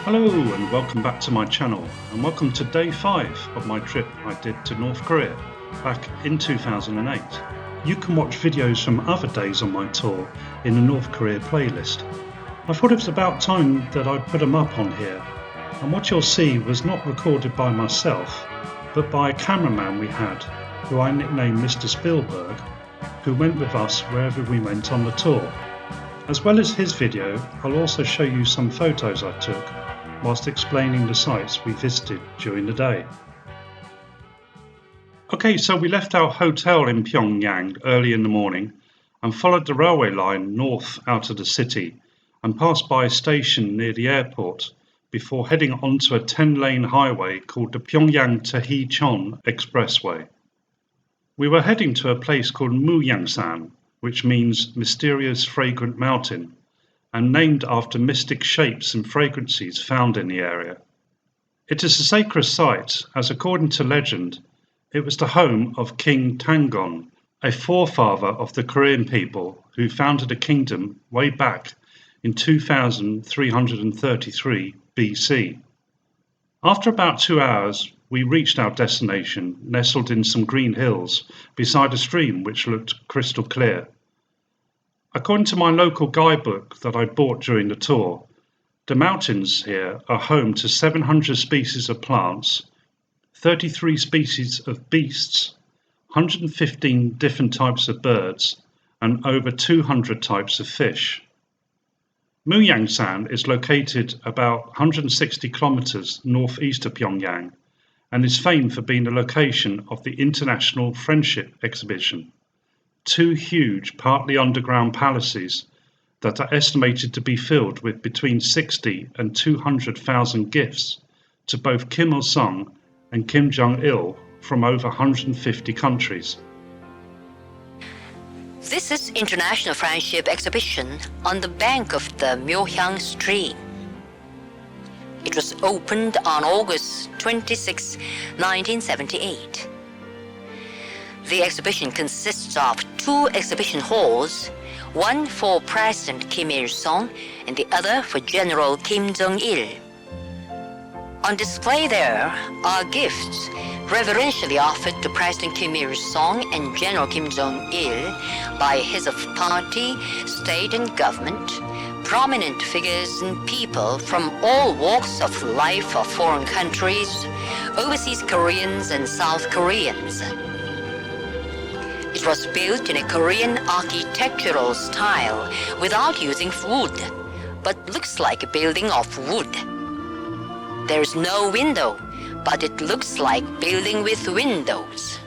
Hello and welcome back to my channel, and welcome to day 5 of my trip I did to North Korea back in 2008. You can watch videos from other days on my tour in the North Korea playlist. I thought it was about time that I put them up on here, and what you'll see was not recorded by myself, but by a cameraman we had, who I nicknamed Mr Spielberg, who went with us wherever we went on the tour. As well as his video, I'll also show you some photos I took whilst explaining the sites we visited during the day. Okay, so we left our hotel in Pyongyang early in the morning and followed the railway line north out of the city and passed by a station near the airport before heading onto a 10-lane highway called the Pyongyang to Heechon Expressway. We were heading to a place called Myohyangsan, which means mysterious fragrant mountain, and named after mystic shapes and fragrances found in the area. It is a sacred site as, according to legend, it was the home of King Tangon, a forefather of the Korean people who founded a kingdom way back in 2333 BC. After about 2 hours, we reached our destination, nestled in some green hills beside a stream which looked crystal clear. According to my local guidebook that I bought during the tour, the mountains here are home to 700 species of plants, 33 species of beasts, 115 different types of birds, and over 200 types of fish. Myohyangsan is located about 160 kilometers northeast of Pyongyang and is famed for being the location of the International Friendship Exhibition. 2 huge, partly underground palaces that are estimated to be filled with between 60 and 200,000 gifts to both Kim Il-sung and Kim Jong-il from over 150 countries. This is International Friendship Exhibition on the bank of the Myohyang stream. It was opened on August 26, 1978. The exhibition consists of 2 exhibition halls, one for President Kim Il-sung and the other for General Kim Jong-il. On display there are gifts reverentially offered to President Kim Il-sung and General Kim Jong-il by heads of party, state and government, prominent figures and people from all walks of life of foreign countries, overseas Koreans and South Koreans. It was built in a Korean architectural style without using wood, but looks like a building of wood. There is no window, but it looks like building with windows.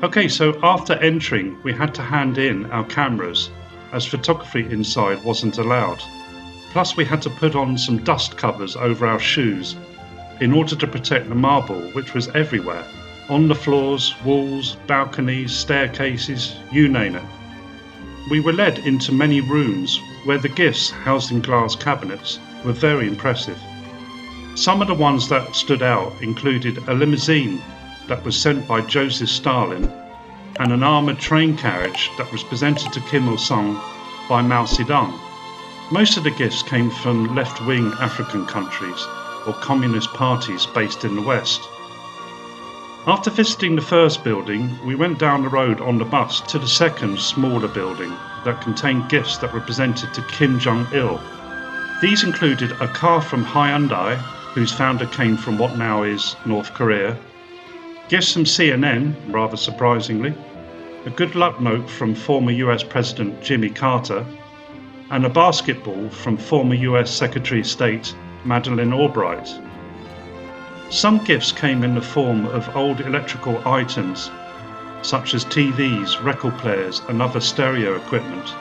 Okay, so after entering, we had to hand in our cameras as photography inside wasn't allowed. Plus we had to put on some dust covers over our shoes in order to protect the marble, which was everywhere. On the floors, walls, balconies, staircases, you name it. We were led into many rooms where the gifts housed in glass cabinets were very impressive. Some of the ones that stood out included a limousine that was sent by Joseph Stalin and an armoured train carriage that was presented to Kim Il-sung by Mao Zedong. Most of the gifts came from left-wing African countries or communist parties based in the West. After visiting the first building, we went down the road on the bus to the second, smaller building that contained gifts that were presented to Kim Jong-il. These included a car from Hyundai, whose founder came from what now is North Korea, gifts from CNN, rather surprisingly, a good luck note from former US President Jimmy Carter, and a basketball from former US Secretary of State Madeleine Albright. Some gifts came in the form of old electrical items, such as TVs, record players and other stereo equipment,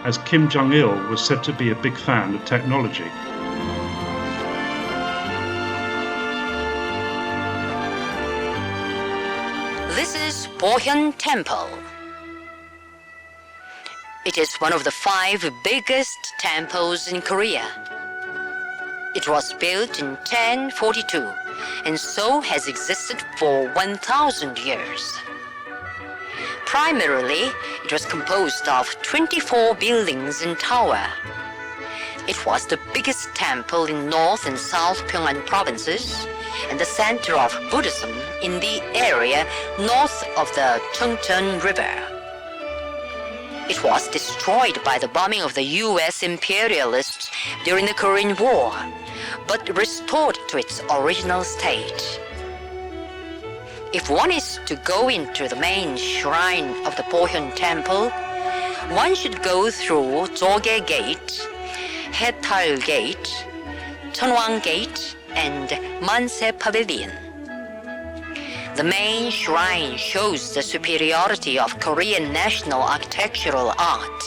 as Kim Jong-il was said to be a big fan of technology. This is Bohyun Temple. It is one of the 5 biggest temples in Korea. It was built in 1042 and so has existed for 1,000 years. Primarily, it was composed of 24 buildings and tower. It was the biggest temple in North and South Pyongyang provinces and the center of Buddhism in the area north of the Chungcheon River. It was destroyed by the bombing of the US imperialists during the Korean War, but restored to its original state. If one is to go into the main shrine of the Pohyun Temple, one should go through Joge Gate, Haetal Gate, Cheonwang Gate, and Manse Pavilion. The main shrine shows the superiority of Korean national architectural art.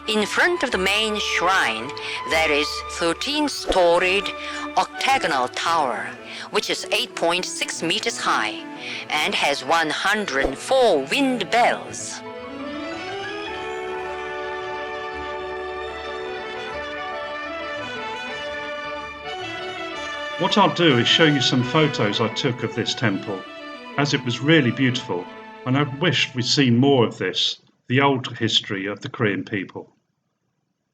In front of the main shrine, there is 13-storied octagonal tower, which is 8.6 meters high and has 104 wind bells. What I'll do is show you some photos I took of this temple, as it was really beautiful, and I wished we'd seen more of this, the old history of the Korean people.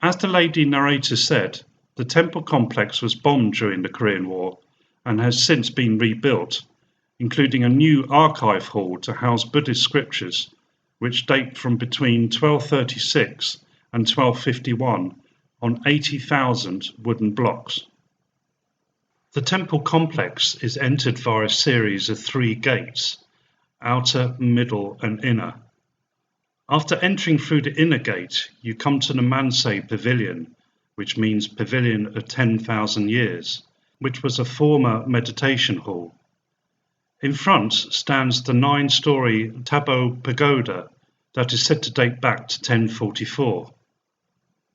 As the lady narrator said, the temple complex was bombed during the Korean War and has since been rebuilt, including a new archive hall to house Buddhist scriptures, which date from between 1236 and 1251 on 80,000 wooden blocks. The temple complex is entered via a series of 3 gates, outer, middle and inner. After entering through the inner gate, you come to the Manse Pavilion, which means Pavilion of 10,000 Years, which was a former meditation hall. In front stands the 9-story Tabo Pagoda that is said to date back to 1044.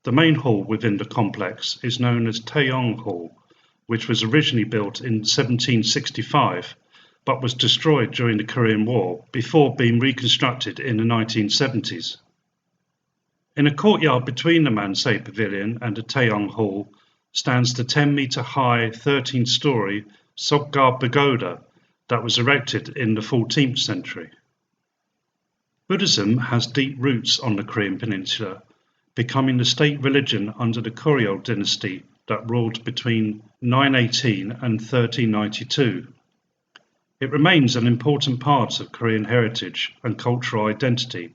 The main hall within the complex is known as Taeyong Hall, which was originally built in 1765 but was destroyed during the Korean War before being reconstructed in the 1970s. In a courtyard between the Manse Pavilion and the Taeyong Hall stands the 10-meter high 13-story Soggar Pagoda that was erected in the 14th century. Buddhism has deep roots on the Korean peninsula, becoming the state religion under the Goryeo dynasty that ruled between 918 and 1392. It remains an important part of Korean heritage and cultural identity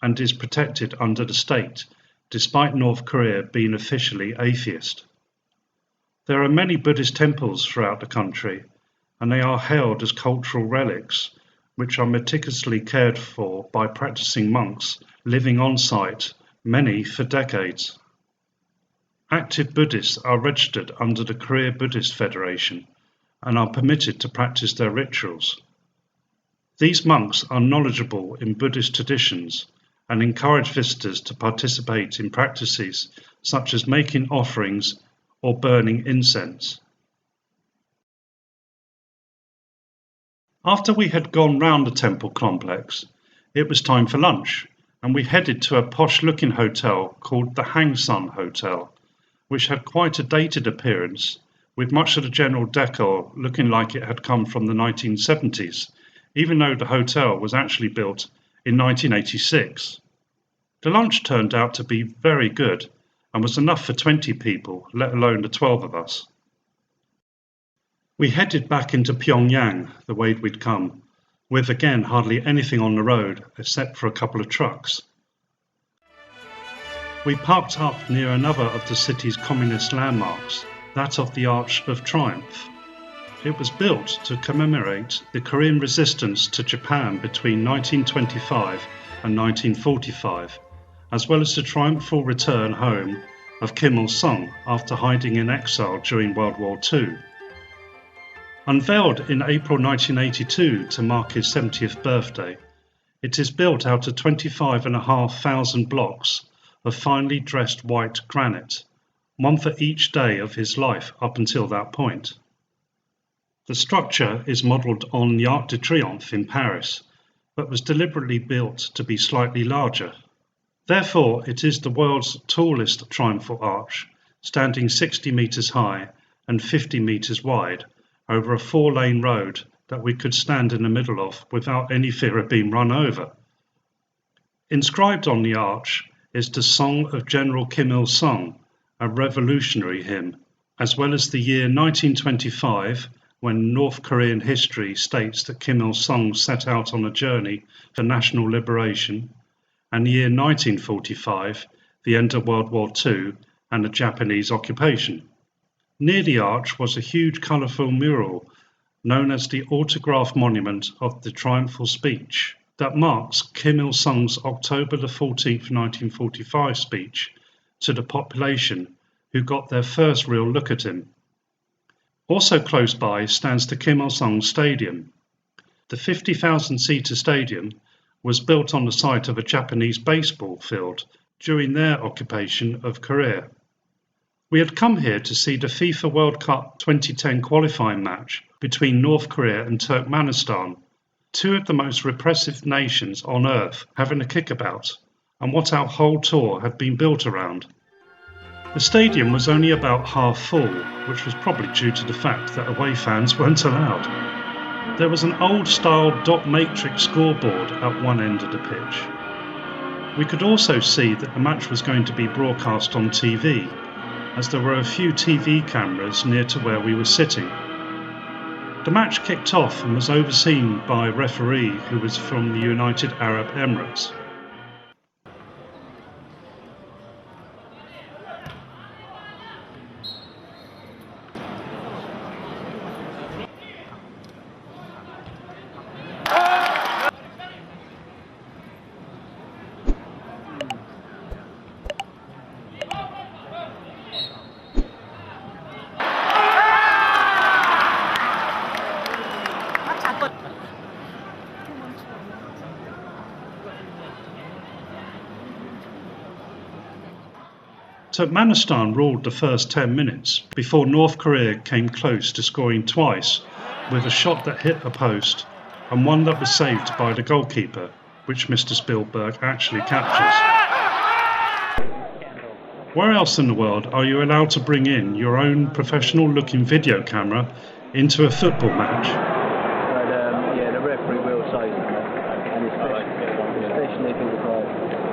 and is protected under the state, despite North Korea being officially atheist. There are many Buddhist temples throughout the country, and they are held as cultural relics, which are meticulously cared for by practicing monks living on site, many for decades. Active Buddhists are registered under the Korea Buddhist Federation and are permitted to practice their rituals. These monks are knowledgeable in Buddhist traditions and encourage visitors to participate in practices such as making offerings or burning incense. After we had gone round the temple complex, it was time for lunch, and we headed to a posh-looking hotel called the Hangsan Hotel, which had quite a dated appearance, with much of the general decor looking like it had come from the 1970s, even though the hotel was actually built in 1986. The lunch turned out to be very good and was enough for 20 people, let alone the 12 of us. We headed back into Pyongyang the way we'd come, with again hardly anything on the road except for a couple of trucks. We parked up near another of the city's communist landmarks, that of the Arch of Triumph. It was built to commemorate the Korean resistance to Japan between 1925 and 1945, as well as the triumphal return home of Kim Il-sung after hiding in exile during World War II. Unveiled in April 1982 to mark his 70th birthday, it is built out of 25,500 blocks of finely dressed white granite, one for each day of his life up until that point. The structure is modelled on the Arc de Triomphe in Paris, but was deliberately built to be slightly larger. Therefore, it is the world's tallest triumphal arch, standing 60 metres high and 50 metres wide over a 4-lane road that we could stand in the middle of without any fear of being run over. Inscribed on the arch is the Song of General Kim Il-sung, a revolutionary hymn, as well as the year 1925, when North Korean history states that Kim Il-sung set out on a journey for national liberation, and the year 1945, the end of World War II and the Japanese occupation. Near the arch was a huge colourful mural known as the Autograph Monument of the Triumphal Speech that marks Kim Il-sung's October the 14th, 1945 speech to the population who got their first real look at him. Also close by stands the Kim Il-sung Stadium. The 50,000-seater stadium was built on the site of a Japanese baseball field during their occupation of Korea. We had come here to see the FIFA World Cup 2010 qualifying match between North Korea and Turkmenistan, two of the most repressive nations on earth having a kickabout, and what our whole tour had been built around. The stadium was only about half full, which was probably due to the fact that away fans weren't allowed. There was an old-style dot matrix scoreboard at one end of the pitch. We could also see that the match was going to be broadcast on TV, as there were a few TV cameras near to where we were sitting. The match kicked off and was overseen by a referee who was from the United Arab Emirates. Turkmenistan ruled the first 10 minutes before North Korea came close to scoring twice with a shot that hit a post and one that was saved by the goalkeeper, which Mr Spielberg actually captures. Where else in the world are you allowed to bring in your own professional-looking video camera into a football match? Yeah, the referee will say that, and especially if it was like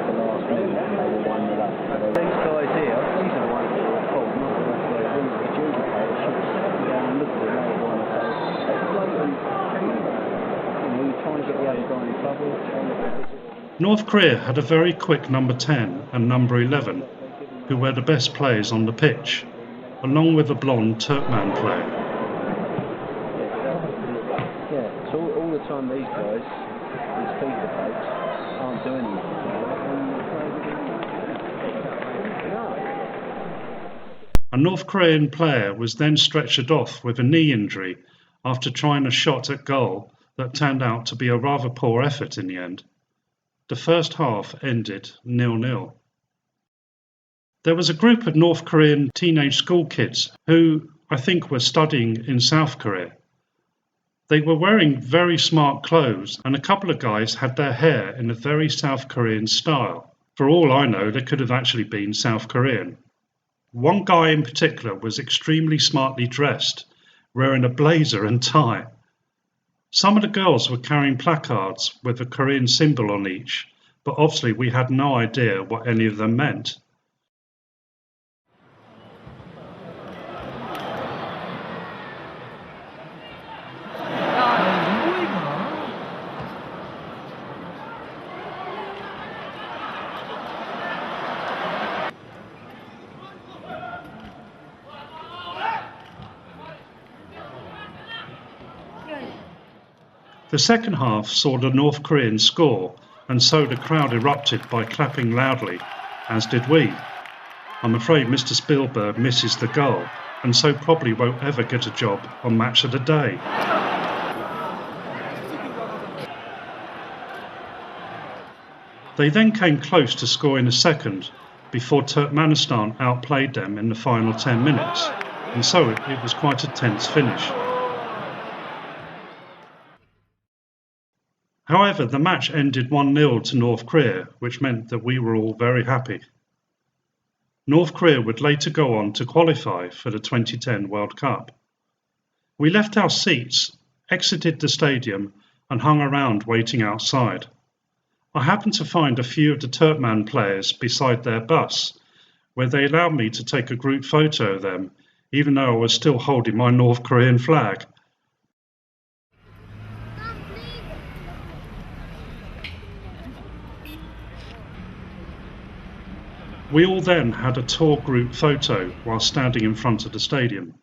the last minute and they were 1-0 up. These guys here, these are the ones that were at fault, not the referee. The adjudicator should sit down and look at it later on and say, it's blatant. You're trying to get the other guy in trouble. North Korea had a very quick number 10 and number 11, who were the best players on the pitch, along with a blonde Turkmen player. Yeah, so all the time these guys, these FIFA folks, aren't doing anything. A North Korean player was then stretchered off with a knee injury after trying a shot at goal that turned out to be a rather poor effort in the end. The first half ended 0-0. There was a group of North Korean teenage school kids who, I think, were studying in South Korea. They were wearing very smart clothes, and a couple of guys had their hair in a very South Korean style. For all I know, they could have actually been South Korean. One guy in particular was extremely smartly dressed, wearing a blazer and tie. Some of the girls were carrying placards with a Korean symbol on each, but obviously we had no idea what any of them meant. The second half saw the North Koreans score, and so the crowd erupted by clapping loudly, as did we. I'm afraid Mr Spielberg misses the goal, and so probably won't ever get a job on Match of the Day. They then came close to scoring a second, before Turkmenistan outplayed them in the final 10 minutes, and so it was quite a tense finish. However, the match ended 1-0 to North Korea, which meant that we were all very happy. North Korea would later go on to qualify for the 2010 World Cup. We left our seats, exited the stadium, and hung around waiting outside. I happened to find a few of the Turkmen players beside their bus, where they allowed me to take a group photo of them, even though I was still holding my North Korean flag. We all then had a tour group photo while standing in front of the stadium.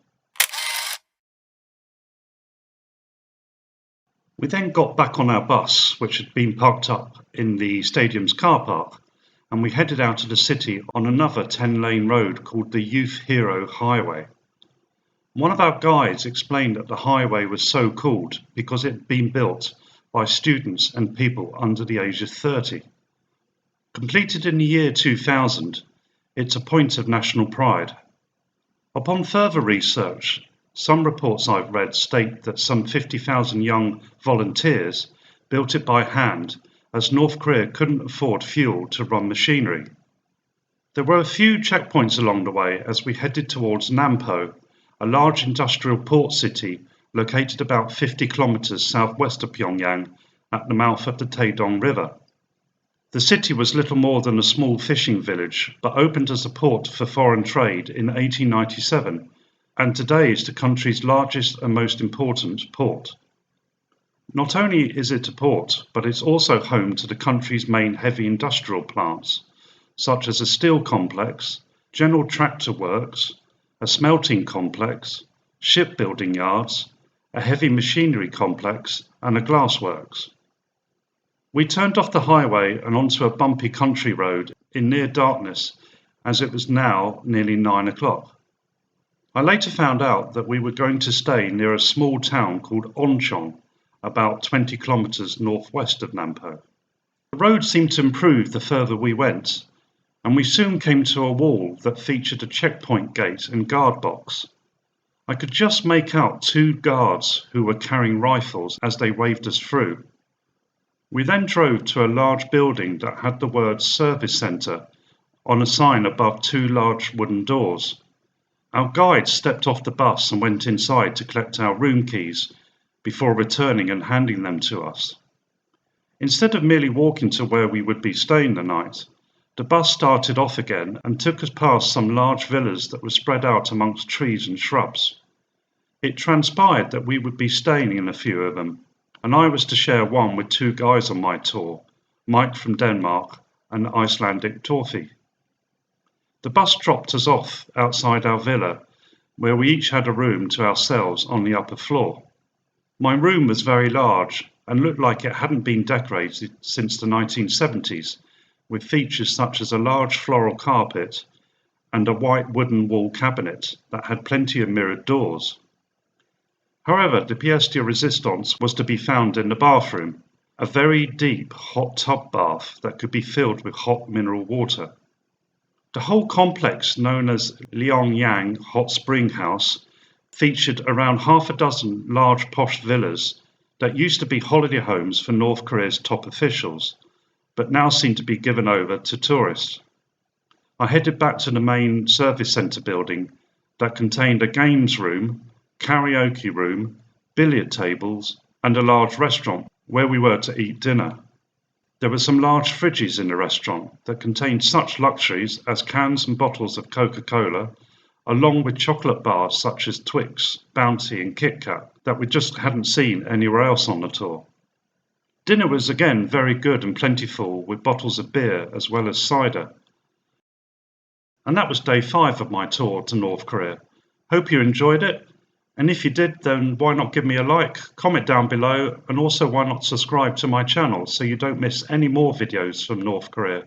We then got back on our bus, which had been parked up in the stadium's car park, and we headed out of the city on another 10-lane road called the Youth Hero Highway. One of our guides explained that the highway was so called because it had been built by students and people under the age of 30. Completed in the year 2000, it's a point of national pride. Upon further research, some reports I've read state that some 50,000 young volunteers built it by hand, as North Korea couldn't afford fuel to run machinery. There were a few checkpoints along the way as we headed towards Nampo, a large industrial port city located about 50 kilometers southwest of Pyongyang at the mouth of the Taedong River. The city was little more than a small fishing village, but opened as a port for foreign trade in 1897, and today is the country's largest and most important port. Not only is it a port, but it's also home to the country's main heavy industrial plants, such as a steel complex, general tractor works, a smelting complex, shipbuilding yards, a heavy machinery complex, and a glass works. We turned off the highway and onto a bumpy country road in near darkness, as it was now nearly 9 o'clock. I later found out that we were going to stay near a small town called Onchong, about 20 kilometers northwest of Nampo. The road seemed to improve the further we went, and we soon came to a wall that featured a checkpoint gate and guard box. I could just make out 2 guards who were carrying rifles as they waved us through. We then drove to a large building that had the words Service Centre on a sign above 2 large wooden doors. Our guide stepped off the bus and went inside to collect our room keys before returning and handing them to us. Instead of merely walking to where we would be staying the night, the bus started off again and took us past some large villas that were spread out amongst trees and shrubs. It transpired that we would be staying in a few of them, and I was to share one with 2 guys on my tour, Mike from Denmark and Icelandic Torfi. The bus dropped us off outside our villa, where we each had a room to ourselves on the upper floor. My room was very large and looked like it hadn't been decorated since the 1970s, with features such as a large floral carpet and a white wooden wall cabinet that had plenty of mirrored doors. However, the pièce de résistance was to be found in the bathroom, a very deep hot tub bath that could be filled with hot mineral water. The whole complex, known as Myohyangsan Hot Spring House, featured around half a dozen large posh villas that used to be holiday homes for North Korea's top officials, but now seem to be given over to tourists. I headed back to the main service centre building that contained a games room, karaoke room, billiard tables, and a large restaurant where we were to eat dinner. There were some large fridges in the restaurant that contained such luxuries as cans and bottles of Coca-Cola, along with chocolate bars such as Twix, Bounty and Kit Kat that we just hadn't seen anywhere else on the tour. Dinner was again very good and plentiful, with bottles of beer as well as cider. And that was day 5 of my tour to North Korea. Hope you enjoyed it. And if you did, then why not give me a like, comment down below, and also why not subscribe to my channel so you don't miss any more videos from North Korea.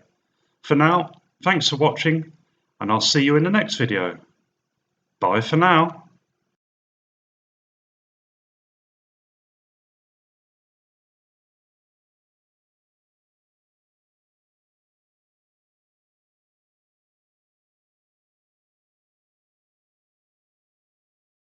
For now, thanks for watching, and I'll see you in the next video. Bye for now.